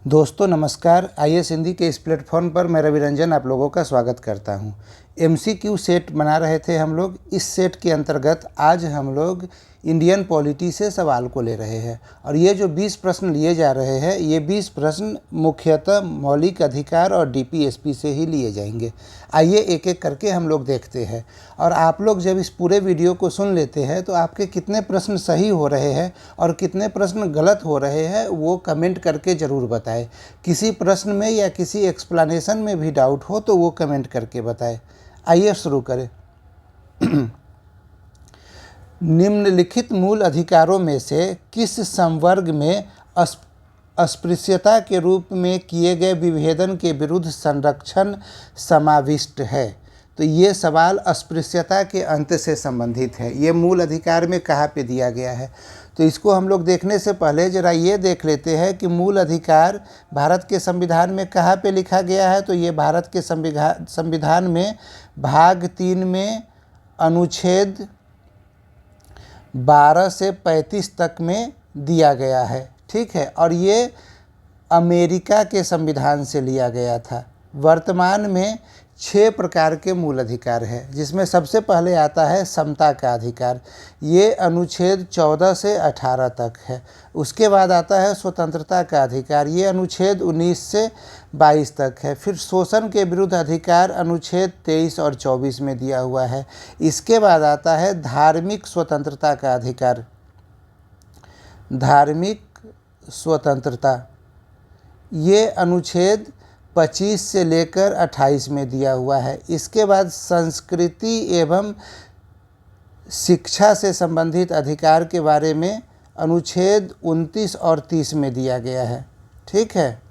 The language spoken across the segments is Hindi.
दोस्तों नमस्कार। IAS हिंदी के इस प्लेटफॉर्म पर मैं रवि रंजन आप लोगों का स्वागत करता हूं। MCQ सेट बना रहे थे हम लोग। इस सेट के अंतर्गत आज हम लोग इंडियन पॉलिटी से सवाल को ले रहे हैं और ये जो 20 प्रश्न लिए जा रहे हैं ये 20 प्रश्न मुख्यतः मौलिक अधिकार और DPSP से ही लिए जाएंगे। आइए एक एक करके हम लोग देखते हैं और आप लोग जब इस पूरे वीडियो को सुन लेते हैं तो आपके कितने प्रश्न सही हो रहे हैं और कितने प्रश्न गलत हो रहे हैं वो कमेंट करके ज़रूर बताएं। किसी प्रश्न में या किसी एक्सप्लेनेशन में भी डाउट हो तो वो कमेंट करके बताएं। आइए शुरू करें। निम्नलिखित मूल अधिकारों में से किस संवर्ग में अस्पृश्यता के रूप में किए गए विभेदन के विरुद्ध संरक्षण समाविष्ट है? तो ये सवाल अस्पृश्यता के अंत से संबंधित है। ये मूल अधिकार में कहाँ पे दिया गया है? तो इसको हम लोग देखने से पहले ज़रा ये देख लेते हैं कि मूल अधिकार भारत के संविधान में कहाँ पे लिखा गया है। तो ये भारत के संविधान में भाग 3 में अनुच्छेद 12 से 35 तक में दिया गया है। ठीक है, और ये अमेरिका के संविधान से लिया गया था। वर्तमान में 6 प्रकार के मूल अधिकार है जिसमें सबसे पहले आता है समता का अधिकार। ये अनुच्छेद 14 से 18 तक है। उसके बाद आता है स्वतंत्रता का अधिकार। ये अनुच्छेद 19 से 22 तक है। फिर शोषण के विरुद्ध अधिकार अनुच्छेद 23 और 24 में दिया हुआ है। इसके बाद आता है धार्मिक स्वतंत्रता का अधिकार। धार्मिक स्वतंत्रता ये अनुच्छेद 25 से लेकर 28 में दिया हुआ है। इसके बाद संस्कृति एवं शिक्षा से संबंधित अधिकार के बारे में अनुच्छेद 29 और 30 में दिया गया है। ठीक है,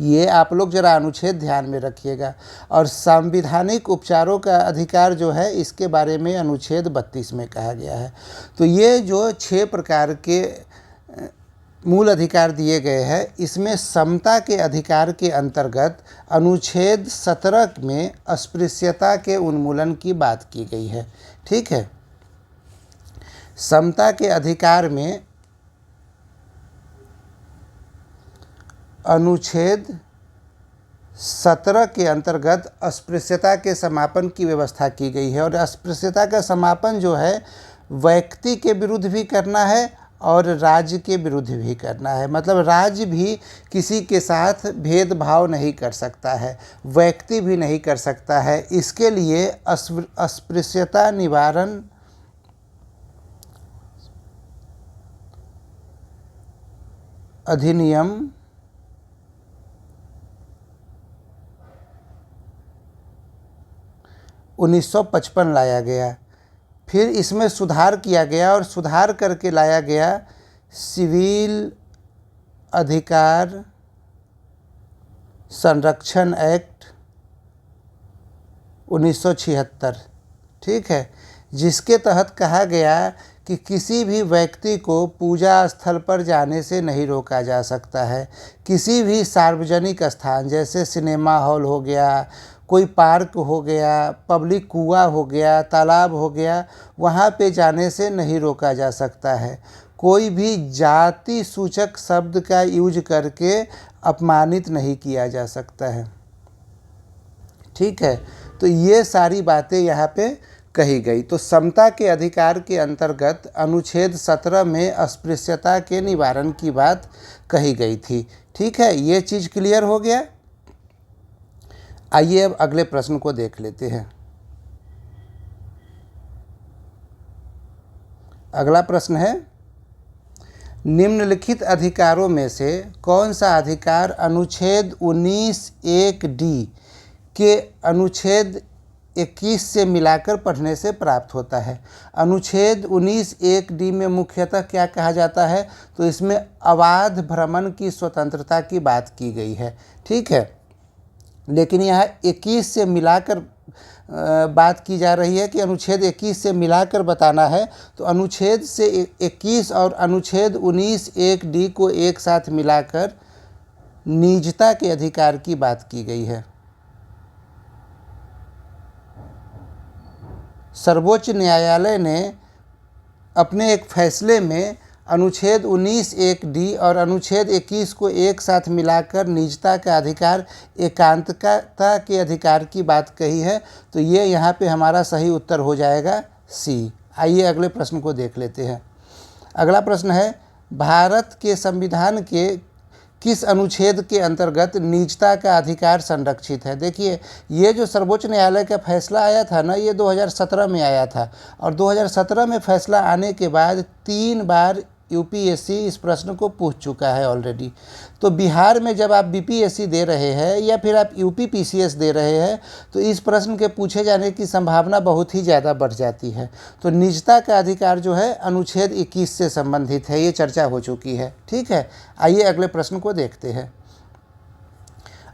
ये आप लोग ज़रा अनुच्छेद ध्यान में रखिएगा। और संवैधानिक उपचारों का अधिकार जो है इसके बारे में अनुच्छेद 32 में कहा गया है। तो ये जो 6 प्रकार के मूल अधिकार दिए गए हैं इसमें समता के अधिकार के अंतर्गत अनुच्छेद 17 में अस्पृश्यता के उन्मूलन की बात की गई है। ठीक है, समता के अधिकार में अनुच्छेद 17 के अंतर्गत अस्पृश्यता के समापन की व्यवस्था की गई है। और अस्पृश्यता का समापन जो है व्यक्ति के विरुद्ध भी करना है और राज्य के विरुद्ध भी करना है। मतलब राज्य भी किसी के साथ भेदभाव नहीं कर सकता है, व्यक्ति भी नहीं कर सकता है। इसके लिए अस्पृश्यता निवारण अधिनियम 1955 लाया गया। फिर इसमें सुधार किया गया और सुधार करके लाया गया सिविल अधिकार संरक्षण एक्ट 1976। ठीक है, जिसके तहत कहा गया कि किसी भी व्यक्ति को पूजा स्थल पर जाने से नहीं रोका जा सकता है। किसी भी सार्वजनिक स्थान जैसे सिनेमा हॉल हो गया, कोई पार्क हो गया, पब्लिक कुआं हो गया, तालाब हो गया, वहाँ पे जाने से नहीं रोका जा सकता है। कोई भी जाति सूचक शब्द का यूज करके अपमानित नहीं किया जा सकता है। ठीक है, तो ये सारी बातें यहाँ पे कही गई। तो समता के अधिकार के अंतर्गत अनुच्छेद 17 में अस्पृश्यता के निवारण की बात कही गई थी। ठीक है, ये चीज़ क्लियर हो गया। आइए अब अगले प्रश्न को देख लेते हैं। अगला प्रश्न है, निम्नलिखित अधिकारों में से कौन सा अधिकार अनुच्छेद 19(1)(d) के अनुच्छेद 21 से मिलाकर पढ़ने से प्राप्त होता है? अनुच्छेद 19(1)(d) में मुख्यतः क्या कहा जाता है? तो इसमें अबाध भ्रमण की स्वतंत्रता की बात की गई है। ठीक है, लेकिन यहाँ 21 से मिलाकर बात की जा रही है कि अनुच्छेद 21 से मिलाकर बताना है। तो अनुच्छेद से 21 और अनुच्छेद 19(1)(d) को एक साथ मिलाकर निजता के अधिकार की बात की गई है। सर्वोच्च न्यायालय ने अपने एक फैसले में अनुच्छेद 19(1)(d) और अनुच्छेद 21 को एक साथ मिलाकर निजता का अधिकार, एकांतता के अधिकार की बात कही है। तो ये यहाँ पे हमारा सही उत्तर हो जाएगा सी। आइए अगले प्रश्न को देख लेते हैं। अगला प्रश्न है, भारत के संविधान के किस अनुच्छेद के अंतर्गत निजता का अधिकार संरक्षित है। देखिए, ये जो सर्वोच्च न्यायालय का फैसला आया था ना, ये 2017 में आया था और 2017 में फैसला आने के बाद 3 बार यूपीएससी इस प्रश्न को पूछ चुका है ऑलरेडी। तो बिहार में जब आप बीपीएससी दे रहे हैं या फिर आप यूपीपीसीएस दे रहे हैं तो इस प्रश्न के पूछे जाने की संभावना बहुत ही ज़्यादा बढ़ जाती है। तो निजता का अधिकार जो है अनुच्छेद 21 से संबंधित है, ये चर्चा हो चुकी है। ठीक है, आइए अगले प्रश्न को देखते हैं।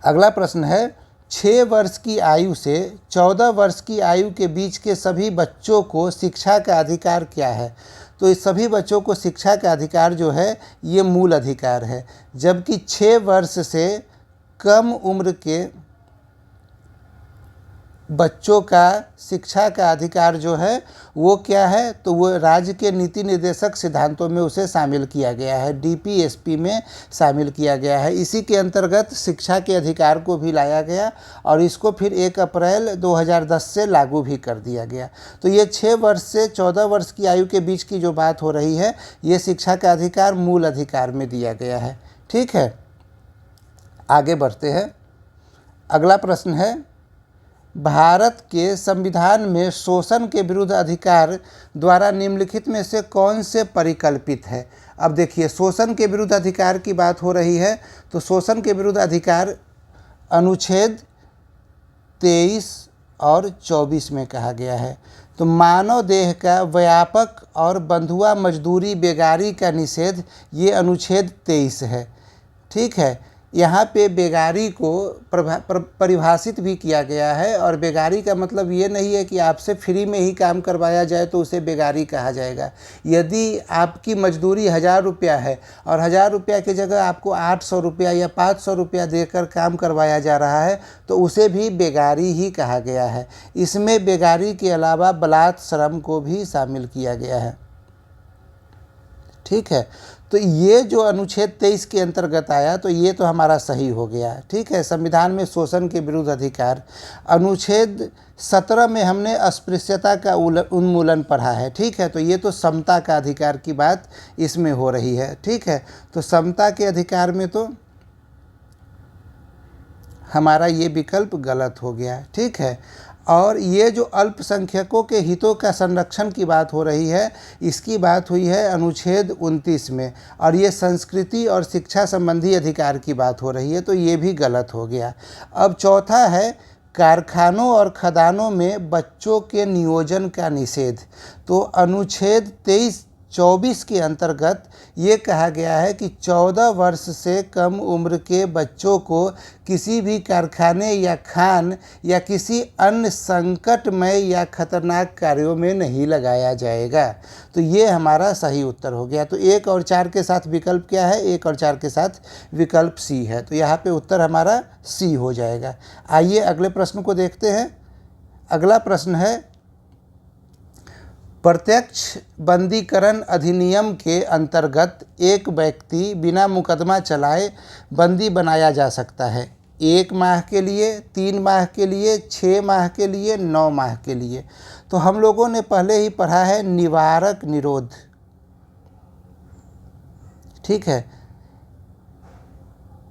अगला प्रश्न है, 6 वर्ष की आयु से 14 वर्ष की आयु के बीच के सभी बच्चों को शिक्षा का अधिकार क्या है। तो इस सभी बच्चों को शिक्षा का अधिकार जो है ये मूल अधिकार है, जबकि 6 वर्ष से कम उम्र के बच्चों का शिक्षा का अधिकार जो है वो क्या है, तो वो राज्य के नीति निर्देशक सिद्धांतों में उसे शामिल किया गया है, डीपीएसपी में शामिल किया गया है। इसी के अंतर्गत शिक्षा के अधिकार को भी लाया गया और इसको फिर 1 अप्रैल 2010 से लागू भी कर दिया गया। तो ये 6 वर्ष से 14 वर्ष की आयु के बीच की जो बात हो रही है, ये शिक्षा का अधिकार मूल अधिकार में दिया गया है। ठीक है, आगे बढ़ते हैं। अगला प्रश्न है, भारत के संविधान में शोषण के विरुद्ध अधिकार द्वारा निम्नलिखित में से कौन से परिकल्पित है। अब देखिए, शोषण के विरुद्ध अधिकार की बात हो रही है, तो शोषण के विरुद्ध अधिकार अनुच्छेद 23 और 24 में कहा गया है। तो मानव देह का व्यापक और बंधुआ मजदूरी बेगारी का निषेध, ये अनुच्छेद 23 है। ठीक है, यहाँ पे बेगारी को परिभाषित भी किया गया है और बेगारी का मतलब ये नहीं है कि आपसे फ्री में ही काम करवाया जाए तो उसे बेगारी कहा जाएगा। यदि आपकी मजदूरी 1000 रुपया है और 1000 रुपया की जगह आपको 800 रुपया या 500 रुपया देकर काम करवाया जा रहा है तो उसे भी बेगारी ही कहा गया है। इसमें बेगारी के अलावा बलात् श्रम को भी शामिल किया गया है। ठीक है, तो ये जो अनुच्छेद 23 के अंतर्गत आया तो ये तो हमारा सही हो गया। ठीक है, संविधान में शोषण के विरुद्ध अधिकार। अनुच्छेद 17 में हमने अस्पृश्यता का उन्मूलन पढ़ा है। ठीक है, तो ये तो समता का अधिकार की बात इसमें हो रही है। ठीक है, तो समता के अधिकार में तो हमारा ये विकल्प गलत हो गया। ठीक है, और ये जो अल्पसंख्यकों के हितों का संरक्षण की बात हो रही है, इसकी बात हुई है अनुच्छेद 29 में, और ये संस्कृति और शिक्षा संबंधी अधिकार की बात हो रही है, तो ये भी गलत हो गया। अब चौथा है कारखानों और खदानों में बच्चों के नियोजन का निषेध। तो अनुच्छेद 23-24 के अंतर्गत ये कहा गया है कि 14 वर्ष से कम उम्र के बच्चों को किसी भी कारखाने या खान या किसी अन्य संकटमय या खतरनाक कार्यों में नहीं लगाया जाएगा। तो ये हमारा सही उत्तर हो गया। तो 1 और 4 के साथ विकल्प क्या है, 1 और 4 के साथ विकल्प सी है। तो यहाँ पे उत्तर हमारा सी हो जाएगा। आइए अगले प्रश्न को देखते हैं। अगला प्रश्न है, प्रत्यक्ष बंदीकरण अधिनियम के अंतर्गत एक व्यक्ति बिना मुकदमा चलाए बंदी बनाया जा सकता है 1 माह के लिए, 3 माह के लिए, 6 माह के लिए, 9 माह के लिए। तो हम लोगों ने पहले ही पढ़ा है निवारक निरोध। ठीक है,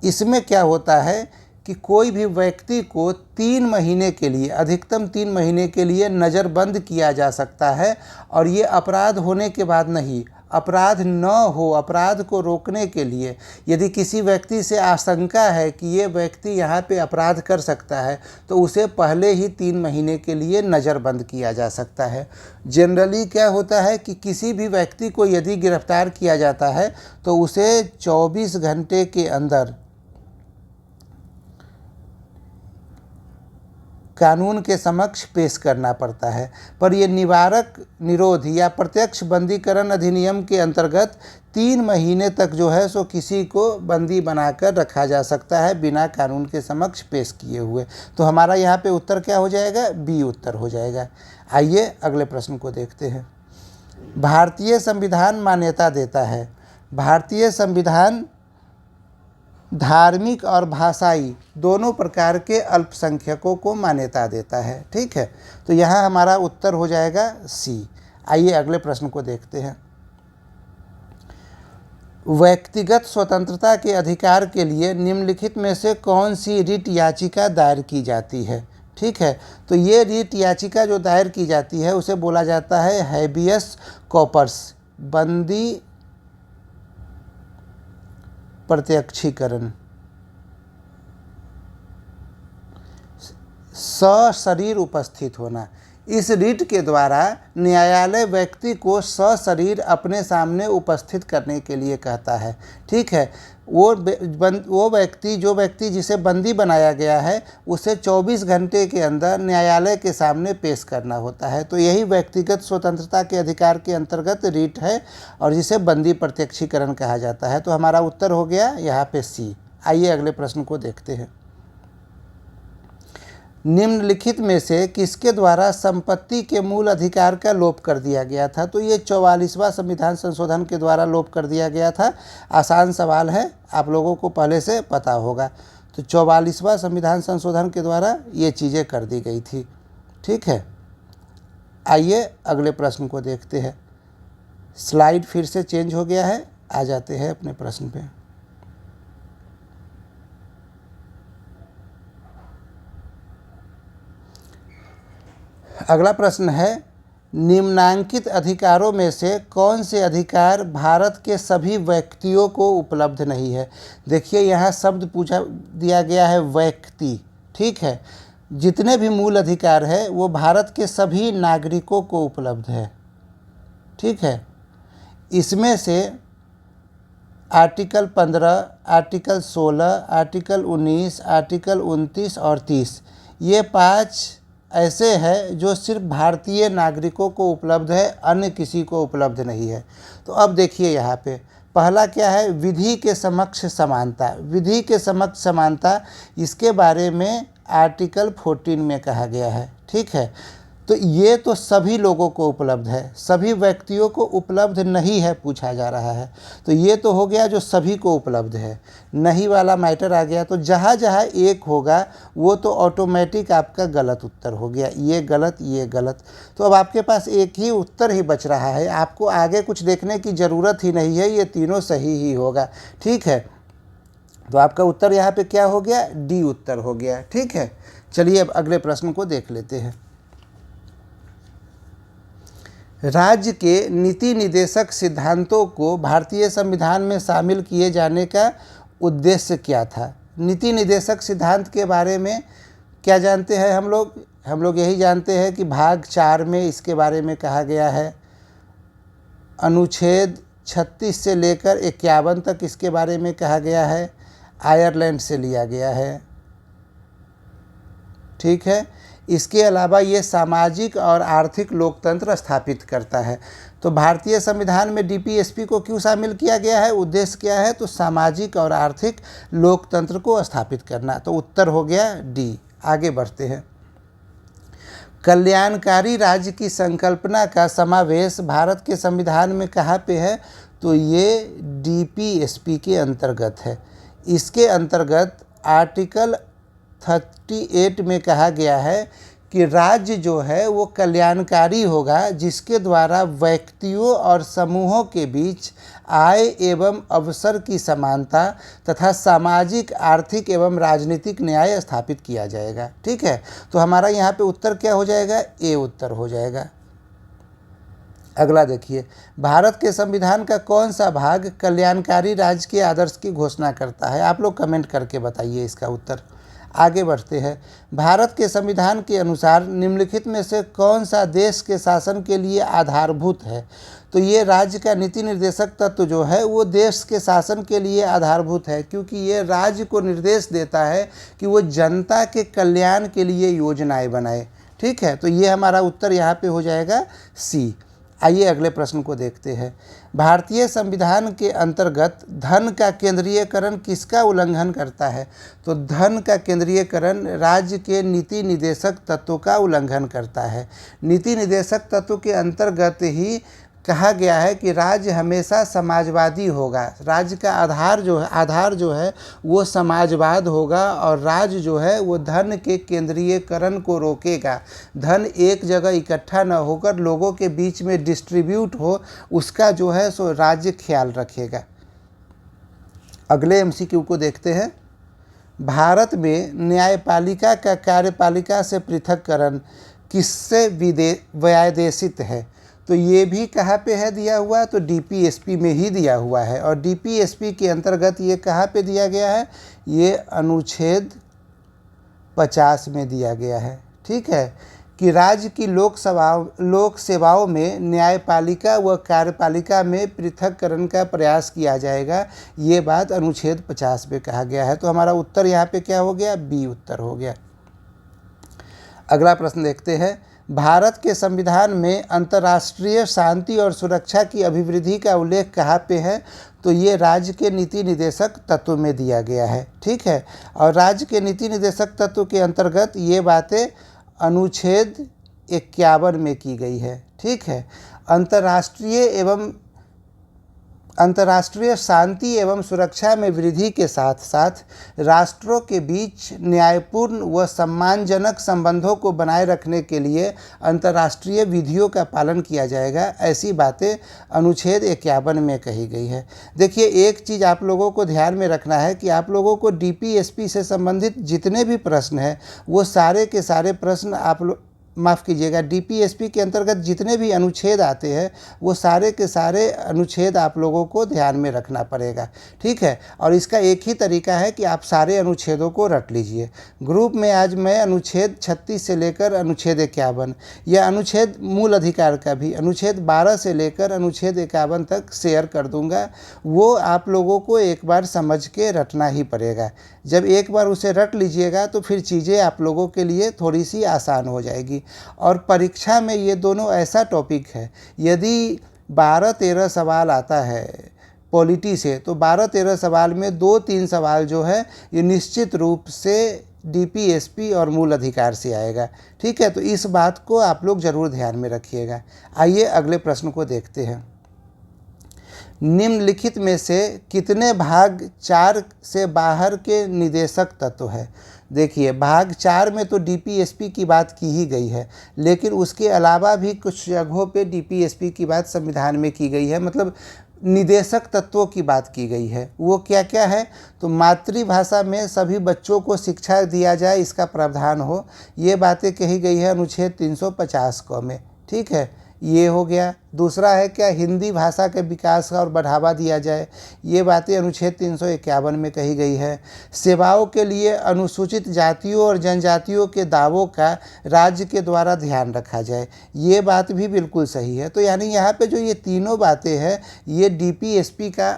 इसमें क्या होता है कि कोई भी व्यक्ति को 3 महीने के लिए, अधिकतम 3 महीने के लिए नज़रबंद किया जा सकता है, और ये अपराध होने के बाद नहीं, अपराध न हो, अपराध को रोकने के लिए यदि किसी व्यक्ति से आशंका है कि ये व्यक्ति यहाँ पे अपराध कर सकता है तो उसे पहले ही 3 महीने के लिए नज़रबंद किया जा सकता है। जनरली क्या होता है कि किसी भी व्यक्ति को यदि गिरफ्तार किया जाता है तो उसे 24 घंटे के अंदर कानून के समक्ष पेश करना पड़ता है। पर ये निवारक निरोध या प्रत्यक्ष बंदीकरण अधिनियम के अंतर्गत 3 महीने तक जो है सो किसी को बंदी बनाकर रखा जा सकता है बिना कानून के समक्ष पेश किए हुए। तो हमारा यहाँ पे उत्तर क्या हो जाएगा, बी उत्तर हो जाएगा। आइए अगले प्रश्न को देखते हैं। भारतीय संविधान मान्यता देता है भारतीय संविधान धार्मिक और भाषाई दोनों प्रकार के अल्पसंख्यकों को मान्यता देता है। ठीक है, तो यहाँ हमारा उत्तर हो जाएगा सी। आइए अगले प्रश्न को देखते हैं। व्यक्तिगत स्वतंत्रता के अधिकार के लिए निम्नलिखित में से कौन सी रिट याचिका दायर की जाती है? ठीक है, तो ये रिट याचिका जो दायर की जाती है उसे बोला जाता है हैबियस कॉर्पस, बंदी प्रत्यक्षीकरण। सशरीर उपस्थित होना, इस रिट के द्वारा न्यायालय व्यक्ति को सशरीर अपने सामने उपस्थित करने के लिए कहता है। ठीक है, वो व्यक्ति जिसे बंदी बनाया गया है उसे 24 घंटे के अंदर न्यायालय के सामने पेश करना होता है। तो यही व्यक्तिगत स्वतंत्रता के अधिकार के अंतर्गत रिट है और जिसे बंदी प्रत्यक्षीकरण कहा जाता है। तो हमारा उत्तर हो गया यहाँ पे सी। आइए अगले प्रश्न को देखते हैं। निम्नलिखित में से किसके द्वारा संपत्ति के मूल अधिकार का लोप कर दिया गया था? तो ये 44वां संविधान संशोधन के द्वारा लोप कर दिया गया था। आसान सवाल है, आप लोगों को पहले से पता होगा। तो 44वां संविधान संशोधन के द्वारा ये चीज़ें कर दी गई थी। ठीक है, आइए अगले प्रश्न को देखते हैं। स्लाइड फिर से चेंज हो गया है, आ जाते हैं अपने प्रश्न पे। अगला प्रश्न है, निम्नांकित अधिकारों में से कौन से अधिकार भारत के सभी व्यक्तियों को उपलब्ध नहीं है? देखिए यहाँ शब्द पूछा दिया गया है व्यक्ति। ठीक है, जितने भी मूल अधिकार है वो भारत के सभी नागरिकों को उपलब्ध है। ठीक है, इसमें से आर्टिकल 15, आर्टिकल 16, आर्टिकल 19, आर्टिकल 29 और 30 ये 5 ऐसे हैं जो सिर्फ भारतीय नागरिकों को उपलब्ध है, अन्य किसी को उपलब्ध नहीं है। तो अब देखिए यहाँ पे पहला क्या है, विधि के समक्ष समानता। विधि के समक्ष समानता, इसके बारे में आर्टिकल 14 में कहा गया है। ठीक है, तो ये तो सभी लोगों को उपलब्ध है, सभी व्यक्तियों को उपलब्ध नहीं है पूछा जा रहा है। तो ये तो हो गया जो सभी को उपलब्ध है, नहीं वाला मैटर आ गया। तो जहाँ जहाँ एक होगा वो तो ऑटोमेटिक आपका गलत उत्तर हो गया, ये गलत, ये गलत। तो अब आपके पास एक ही उत्तर ही बच रहा है, आपको आगे कुछ देखने की ज़रूरत ही नहीं है, ये तीनों सही ही होगा। ठीक है, तो आपका उत्तर यहाँ पे क्या हो गया, डी उत्तर हो गया। ठीक है, चलिए अब अगले प्रश्न को देख लेते हैं। राज्य के नीति निदेशक सिद्धांतों को भारतीय संविधान में शामिल किए जाने का उद्देश्य क्या था? नीति निदेशक सिद्धांत के बारे में क्या जानते हैं हम लोग यही जानते हैं कि भाग 4 में इसके बारे में कहा गया है। अनुच्छेद 36 से लेकर 51 तक इसके बारे में कहा गया है, आयरलैंड से लिया गया है। ठीक है, इसके अलावा ये सामाजिक और आर्थिक लोकतंत्र स्थापित करता है। तो भारतीय संविधान में डीपीएसपी को क्यों शामिल किया गया है, उद्देश्य क्या है? तो सामाजिक और आर्थिक लोकतंत्र को स्थापित करना। तो उत्तर हो गया डी। आगे बढ़ते हैं। कल्याणकारी राज्य की संकल्पना का समावेश भारत के संविधान में कहाँ पे है? तो ये डीपीएसपी के अंतर्गत है। इसके अंतर्गत आर्टिकल 38 में कहा गया है कि राज्य जो है वो कल्याणकारी होगा, जिसके द्वारा व्यक्तियों और समूहों के बीच आय एवं अवसर की समानता तथा सामाजिक, आर्थिक एवं राजनीतिक न्याय स्थापित किया जाएगा। ठीक है, तो हमारा यहाँ पे उत्तर क्या हो जाएगा, ए उत्तर हो जाएगा। अगला देखिए, भारत के संविधान का कौन सा भाग कल्याणकारी राज्य के आदर्श की घोषणा करता है? आप लोग कमेंट करके बताइए इसका उत्तर। आगे बढ़ते हैं। भारत के संविधान के अनुसार निम्नलिखित में से कौन सा देश के शासन के लिए आधारभूत है? तो ये राज्य का नीति निर्देशक तत्व जो है वो देश के शासन के लिए आधारभूत है, क्योंकि ये राज्य को निर्देश देता है कि वो जनता के कल्याण के लिए योजनाएं बनाए। ठीक है, तो ये हमारा उत्तर यहाँ पे हो जाएगा सी। आइए अगले प्रश्न को देखते हैं। भारतीय संविधान के अंतर्गत धन का केंद्रीयकरण किसका उल्लंघन करता है? तो धन का केंद्रीयकरण राज्य के नीति निदेशक तत्व का उल्लंघन करता है। नीति निदेशक तत्व के अंतर्गत ही कहा गया है कि राज्य हमेशा समाजवादी होगा। राज्य का आधार जो है वो समाजवाद होगा और राज्य जो है वो धन के केंद्रीयकरण को रोकेगा। धन एक जगह इकट्ठा न होकर लोगों के बीच में डिस्ट्रीब्यूट हो, उसका जो है सो राज्य ख्याल रखेगा। अगले एमसीक्यू को देखते हैं। भारत में न्यायपालिका का कार्यपालिका से पृथक्करण किससे व्यादेशित है? तो ये भी कहाँ पे है दिया हुआ? तो डीपीएसपी में ही दिया हुआ है। और डीपीएसपी के अंतर्गत ये कहाँ पे दिया गया है? ये अनुच्छेद 50 में दिया गया है। ठीक है, कि राज्य की लोक सेवाओं में न्यायपालिका व कार्यपालिका में पृथक्करण का प्रयास किया जाएगा। ये बात अनुच्छेद 50 में कहा गया है। तो हमारा उत्तर यहाँ पे क्या हो गया? बी उत्तर हो गया। अगला प्रश्न देखते हैं। भारत के संविधान में अंतर्राष्ट्रीय शांति और सुरक्षा की अभिवृद्धि का उल्लेख कहाँ पे है? तो ये राज्य के नीति निर्देशक तत्व में दिया गया है। ठीक है, और राज्य के नीति निर्देशक तत्व के अंतर्गत ये बातें अनुच्छेद 51 में की गई है। ठीक है, अंतर्राष्ट्रीय शांति एवं सुरक्षा में वृद्धि के साथ साथ राष्ट्रों के बीच न्यायपूर्ण व सम्मानजनक संबंधों को बनाए रखने के लिए अंतर्राष्ट्रीय विधियों का पालन किया जाएगा। ऐसी बातें अनुच्छेद 51 में कही गई है। देखिए, एक चीज़ आप लोगों को ध्यान में रखना है कि आप लोगों को डीपीएसपी से संबंधित जितने भी प्रश्न हैं वो सारे के सारे प्रश्न डीपीएसपी के अंतर्गत जितने भी अनुच्छेद आते हैं वो सारे के सारे अनुच्छेद आप लोगों को ध्यान में रखना पड़ेगा। ठीक है, और इसका एक ही तरीका है कि आप सारे अनुच्छेदों को रट लीजिए। ग्रुप में आज मैं अनुच्छेद 36 से लेकर अनुच्छेद 51 या अनुच्छेद मूल अधिकार का भी अनुच्छेद 12 से लेकर अनुच्छेद 51 तक शेयर कर दूंगा। वो आप लोगों को एक बार समझ के रटना ही पड़ेगा। जब एक बार उसे रट लीजिएगा तो फिर चीज़ें आप लोगों के लिए थोड़ी सी आसान हो जाएगी। और परीक्षा में ये दोनों ऐसा टॉपिक है, यदि 12-13 सवाल आता है पॉलिटी से तो 12-13 सवाल में 2-3 सवाल जो है ये निश्चित रूप से डीपीएसपी और मूल अधिकार से आएगा। ठीक है, तो इस बात को आप लोग ज़रूर ध्यान में रखिएगा। आइए अगले प्रश्न को देखते हैं। निम्नलिखित में से कितने भाग 4 से बाहर के निदेशक तत्व है? देखिए, भाग 4 में तो डीपीएसपी की बात की ही गई है, लेकिन उसके अलावा भी कुछ जगहों पे डीपीएसपी की बात संविधान में की गई है। मतलब निदेशक तत्वों की बात की गई है। वो क्या क्या है? तो मातृभाषा में सभी बच्चों को शिक्षा दिया जाए, इसका प्रावधान हो, ये बातें कही गई है अनुच्छेद 350 क में। ठीक है, ये हो गया। दूसरा है क्या? हिंदी भाषा के विकास और बढ़ावा दिया जाए, ये बातें अनुच्छेद 351 में कही गई है। सेवाओं के लिए अनुसूचित जातियों और जनजातियों के दावों का राज्य के द्वारा ध्यान रखा जाए, ये बात भी बिल्कुल सही है। तो यानी यहाँ पे जो ये तीनों बातें हैं ये डीपीएसपी का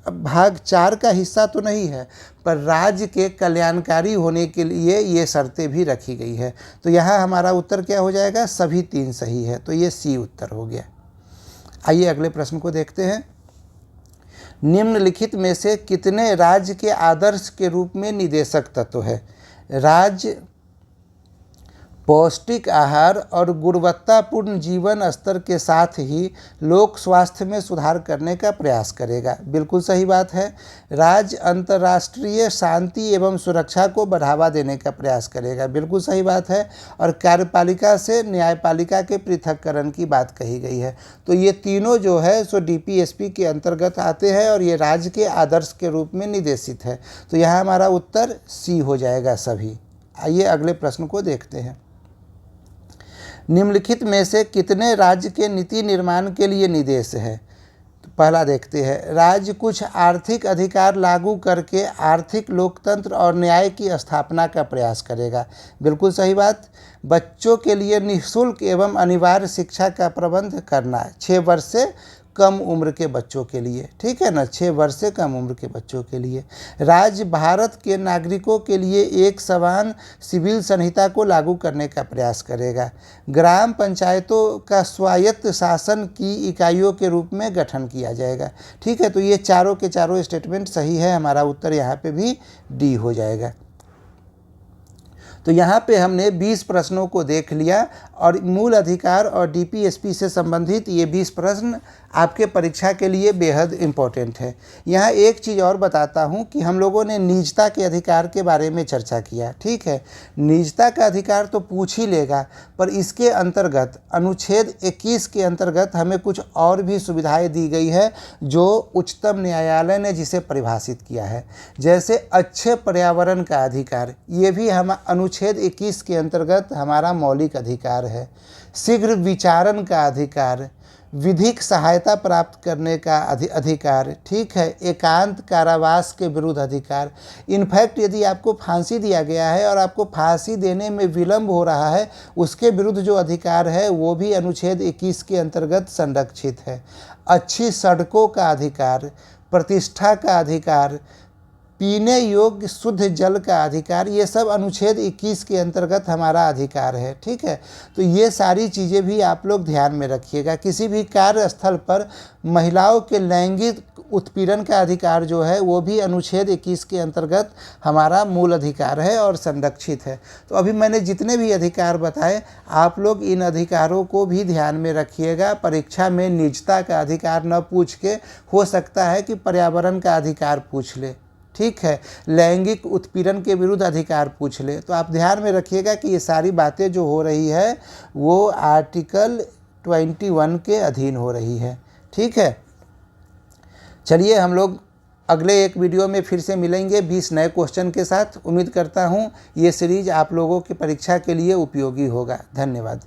भाग 4 का हिस्सा तो नहीं है, पर राज्य के कल्याणकारी होने के लिए ये शर्तें भी रखी गई है। तो यहाँ हमारा उत्तर क्या हो जाएगा? सभी 3 सही है, तो ये सी उत्तर हो गया। आइए अगले प्रश्न को देखते हैं। निम्नलिखित में से कितने राज्य के आदर्श के रूप में निदेशक तत्व है? राज्य पौष्टिक आहार और गुणवत्तापूर्ण जीवन स्तर के साथ ही लोक स्वास्थ्य में सुधार करने का प्रयास करेगा, बिल्कुल सही बात है। राज्य अंतर्राष्ट्रीय शांति एवं सुरक्षा को बढ़ावा देने का प्रयास करेगा, बिल्कुल सही बात है। और कार्यपालिका से न्यायपालिका के पृथक्करण की बात कही गई है। तो ये तीनों जो है सो डीपीएसपी के अंतर्गत आते हैं और ये राज्य के आदर्श के रूप में निर्देशित है। तो यहाँ हमारा उत्तर सी हो जाएगा सभी। आइए अगले प्रश्न को देखते हैं। निम्नलिखित में से कितने राज्य के नीति निर्माण के लिए निर्देश है? तो पहला देखते हैं। राज्य कुछ आर्थिक अधिकार लागू करके आर्थिक लोकतंत्र और न्याय की स्थापना का प्रयास करेगा, बिल्कुल सही बात। बच्चों के लिए निःशुल्क एवं अनिवार्य शिक्षा का प्रबंध करना, 6 वर्ष से कम उम्र के बच्चों के लिए, ठीक है ना, 6 वर्ष से कम उम्र के बच्चों के लिए। राज्य भारत के नागरिकों के लिए एक समान सिविल संहिता को लागू करने का प्रयास करेगा। ग्राम पंचायतों का स्वायत्त शासन की इकाइयों के रूप में गठन किया जाएगा, ठीक है। तो ये चारों के चारों स्टेटमेंट सही है, हमारा उत्तर यहाँ पे भी डी हो जाएगा। तो यहाँ पे हमने 20 प्रश्नों को देख लिया और मूल अधिकार और डीपीएसपी से संबंधित ये 20 प्रश्न आपके परीक्षा के लिए बेहद इम्पोर्टेंट है। यहाँ एक चीज़ और बताता हूँ कि हम लोगों ने निजता के अधिकार के बारे में चर्चा किया, ठीक है। निजता का अधिकार तो पूछ ही लेगा, पर इसके अंतर्गत अनुच्छेद 21 के अंतर्गत हमें कुछ और भी सुविधाएं दी गई है जो उच्चतम न्यायालय ने जिसे परिभाषित किया है। जैसे अच्छे पर्यावरण का अधिकार, ये भी हम अनुच्छेद 21 के अंतर्गत हमारा मौलिक अधिकार है। शीघ्र विचारण का अधिकार, विधिक सहायता प्राप्त करने का अधिकार, ठीक है। एकांत कारावास के विरुद्ध अधिकार। इनफैक्ट यदि आपको फांसी दिया गया है और आपको फांसी देने में विलंब हो रहा है, उसके विरुद्ध जो अधिकार है वो भी अनुच्छेद 21 के अंतर्गत संरक्षित है। अच्छी सड़कों का अधिकार, प्रतिष्ठा का अधिकार, पीने योग्य शुद्ध जल का अधिकार, ये सब अनुच्छेद 21 के अंतर्गत हमारा अधिकार है, ठीक है। तो ये सारी चीज़ें भी आप लोग ध्यान में रखिएगा। किसी भी कार्यस्थल पर महिलाओं के लैंगिक उत्पीड़न का अधिकार जो है वो भी अनुच्छेद 21 के अंतर्गत हमारा मूल अधिकार है और संरक्षित है। तो अभी मैंने जितने भी अधिकार बताए, आप लोग इन अधिकारों को भी ध्यान में रखिएगा। परीक्षा में निजता का अधिकार न पूछ के हो सकता है कि पर्यावरण का अधिकार पूछ ले, ठीक है। लैंगिक उत्पीड़न के विरुद्ध अधिकार पूछ ले। तो आप ध्यान में रखिएगा कि ये सारी बातें जो हो रही है वो आर्टिकल 21 के अधीन हो रही है, ठीक है। चलिए हम लोग अगले एक वीडियो में फिर से मिलेंगे 20 नए क्वेश्चन के साथ। उम्मीद करता हूँ ये सीरीज आप लोगों की परीक्षा के लिए उपयोगी होगा। धन्यवाद।